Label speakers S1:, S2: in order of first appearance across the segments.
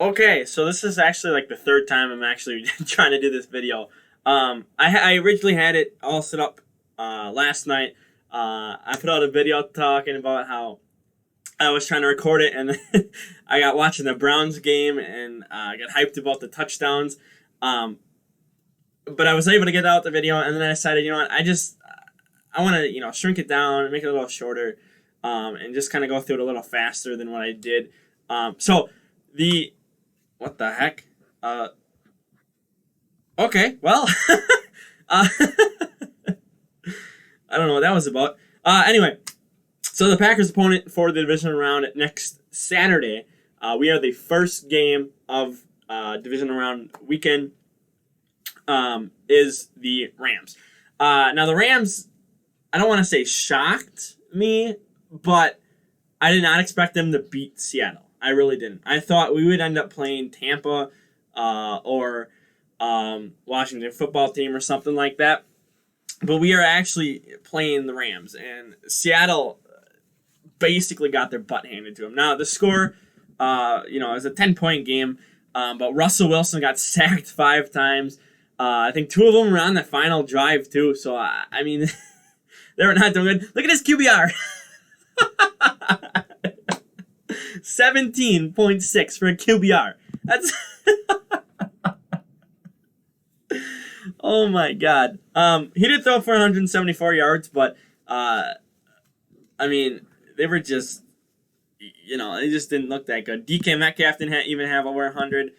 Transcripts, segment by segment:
S1: Okay, so this is actually like the third time I'm actually trying to do this video. I originally had it all set up last night. I put out a video talking about how I was trying to record it, and I got watching the Browns game, and I got hyped about the touchdowns. Um, but I was able to get out the video, and then I decided, you know what, I want to shrink it down, make it a little shorter, and just kind of go through it a little faster than what I did. So the what the heck? Okay, well, uh, I don't know what that was about. Anyway, so the Packers' opponent for the divisional round next Saturday. We are the first game of divisional round weekend. Is the Rams. Now the Rams, I don't want to say shocked me, but I did not expect them to beat Seattle. I really didn't. I thought we would end up playing Tampa or Washington football team or something like that. But we are actually playing the Rams, and Seattle basically got their butt handed to them. Now the score, it was a 10-point game, but Russell Wilson got sacked 5 times. I think 2 of them were on the final drive too. So I mean, they were not doing good. Look at his QBR. 17.6 for a QBR. That's oh my god. He did throw for 174 yards, but I mean, they were just they just didn't look that good. DK Metcalf didn't even have over 100.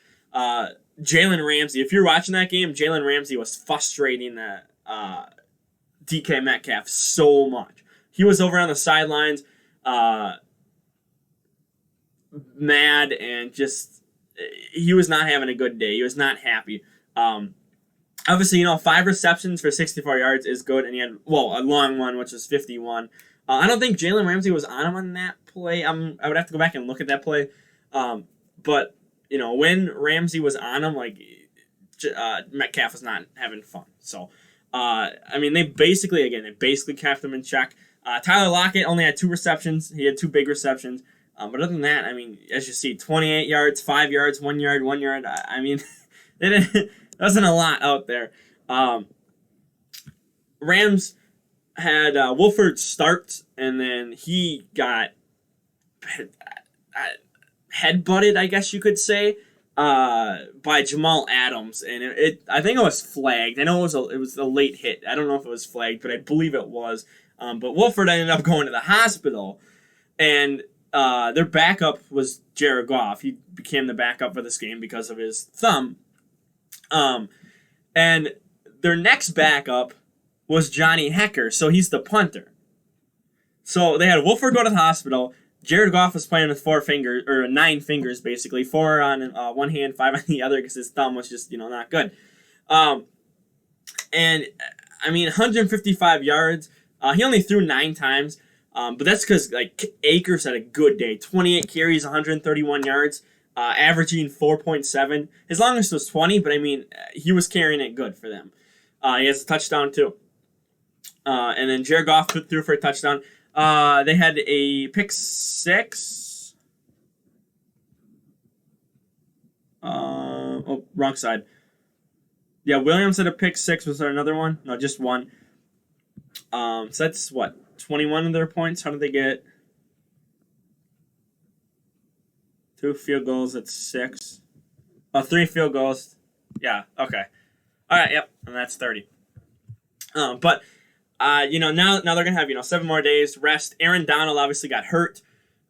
S1: Jalen Ramsey, if you're watching that game, Jalen Ramsey was frustrating that DK Metcalf so much. He was over on the sidelines, mad, and just he was not having a good day. He was not happy. Obviously, 5 receptions for 64 yards is good, and he had a long one, which was 51. I don't think Jalen Ramsey was on him on that play. I would have to go back and look at that play, but. When Ramsey was on him, Metcalf was not having fun. So, they basically kept him in check. Tyler Lockett only had 2 receptions. He had 2 big receptions. But other than that, as you see, 28 yards, 5 yards, 1 yard, 1 yard. There wasn't a lot out there. Rams had Wolford start, and then he got headbutted, I guess you could say, by Jamal Adams, and I think it was flagged. I know it was a late hit. I don't know if it was flagged, but I believe it was. But Wolford ended up going to the hospital, and their backup was Jared Goff. He became the backup for this game because of his thumb. And their next backup was Johnny Hecker, so he's the punter. So they had Wolford go to the hospital. Jared Goff was playing with 4 fingers, or 9 fingers, basically. 4 on one hand, 5 on the other, because his thumb was just, not good. 155 yards. He only threw 9 times, but that's because, Akers had a good day. 28 carries, 131 yards, averaging 4.7. His longest was 20, but, he was carrying it good for them. He has a touchdown, too. And then Jared Goff threw for a touchdown. They had a pick 6. Wrong side. Yeah, Williams had a pick 6. Was there another one? No, just one. So that's 21 of their points. How did they get 2 field goals? That's 6. 3 field goals. Yeah. Okay. All right. Yep. And that's 30. But. Now they're going to have, 7 more days rest. Aaron Donald obviously got hurt.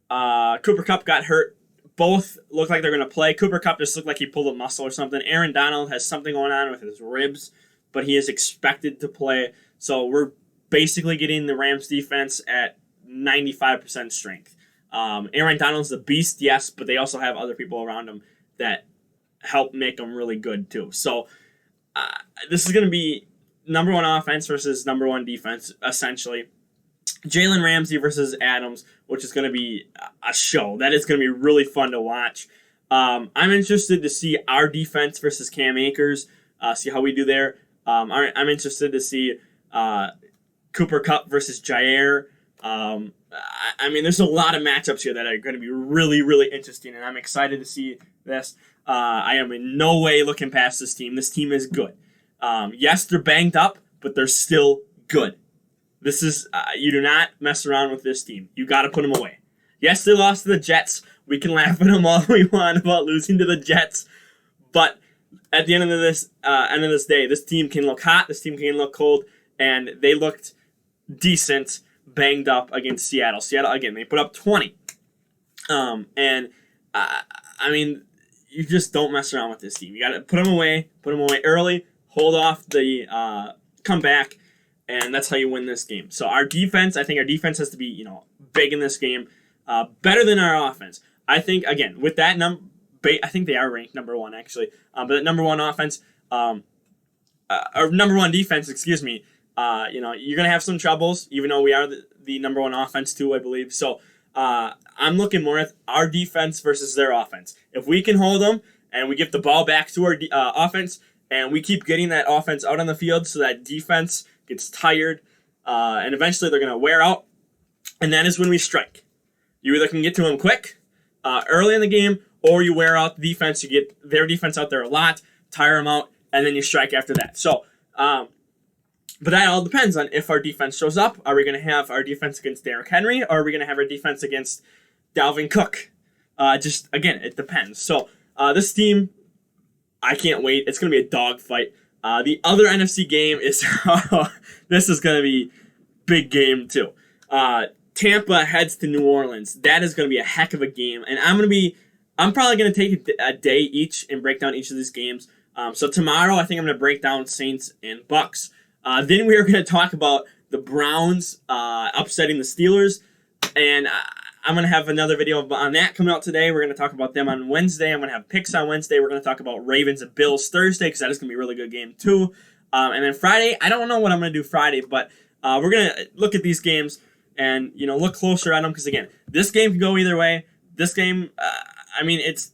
S1: Cooper Kupp got hurt. Both look like they're going to play. Cooper Kupp just looked like he pulled a muscle or something. Aaron Donald has something going on with his ribs, but he is expected to play. So we're basically getting the Rams defense at 95% strength. Aaron Donald's the beast, yes, but they also have other people around him that help make them really good too. So this is going to be number 1 offense versus number 1 defense, essentially. Jalen Ramsey versus Adams, which is going to be a show. That is going to be really fun to watch. I'm interested to see our defense versus Cam Akers, see how we do there. I'm interested to see Cooper Kupp versus Jair. I mean, there's a lot of matchups here that are going to be really, really interesting, and I'm excited to see this. I am in no way looking past this team. This team is good. Yes, they're banged up, but they're still good. This is you do not mess around with this team. You got to put them away. Yes, they lost to the Jets. We can laugh at them all we want about losing to the Jets, but at the end of this day, this team can look hot. This team can look cold, and they looked decent, banged up against Seattle. Seattle again, they put up 20, and I mean, you just don't mess around with this team. You got to put them away early, hold off the comeback, and that's how you win this game. So I think our defense has to be big in this game, better than our offense. I think again with that I think they are ranked number 1 actually, but that number 1 offense, or number 1 defense, excuse me. You're gonna have some troubles, even though we are the number 1 offense too, I believe. So I'm looking more at our defense versus their offense. If we can hold them and we give the ball back to our offense, and we keep getting that offense out on the field, so that defense gets tired, and eventually they're gonna wear out, and that is when we strike. You either can get to them quick, early in the game, or you wear out the defense. You get their defense out there a lot, tire them out, and then you strike after that. So. But that all depends on if our defense shows up. Are we going to have our defense against Derrick Henry, or are we going to have our defense against Dalvin Cook? Just, again, it depends. So this team, I can't wait. It's going to be a dogfight. The other NFC game is, this is going to be big game too. Tampa heads to New Orleans. That is going to be a heck of a game. And I'm probably going to take a day each and break down each of these games. So tomorrow, I think I'm going to break down Saints and Bucks. Then we are going to talk about the Browns upsetting the Steelers, and I'm going to have another video on that coming out today. We're going to talk about them on Wednesday. I'm going to have picks on Wednesday. We're going to talk about Ravens and Bills Thursday, because that is going to be a really good game too. And then Friday, I don't know what I'm going to do Friday, but we're going to look at these games and look closer at them, because again, this game can go either way. This game, it's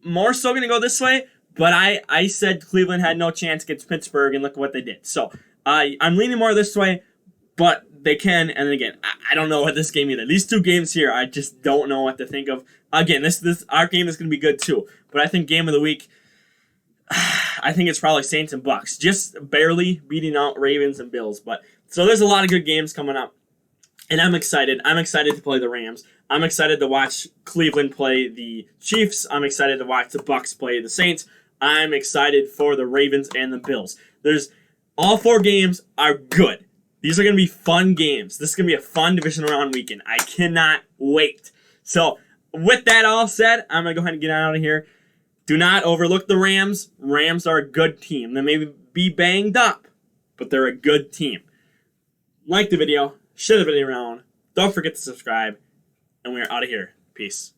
S1: more so going to go this way. But I said Cleveland had no chance against Pittsburgh, and look what they did. So I'm leaning more this way, but they can. And then again, I don't know what this game either. These 2 games here, I just don't know what to think of. Again, this our game is going to be good too. But I think game of the week, I think it's probably Saints and Bucks, just barely beating out Ravens and Bills. But so there's a lot of good games coming up, and I'm excited. I'm excited to play the Rams. I'm excited to watch Cleveland play the Chiefs. I'm excited to watch the Bucks play the Saints. I'm excited for the Ravens and the Bills. All 4 games are good. These are going to be fun games. This is going to be a fun divisional round weekend. I cannot wait. So, with that all said, I'm going to go ahead and get out of here. Do not overlook the Rams. Rams are a good team. They may be banged up, but they're a good team. Like the video, share the video around. Don't forget to subscribe, and we are out of here. Peace.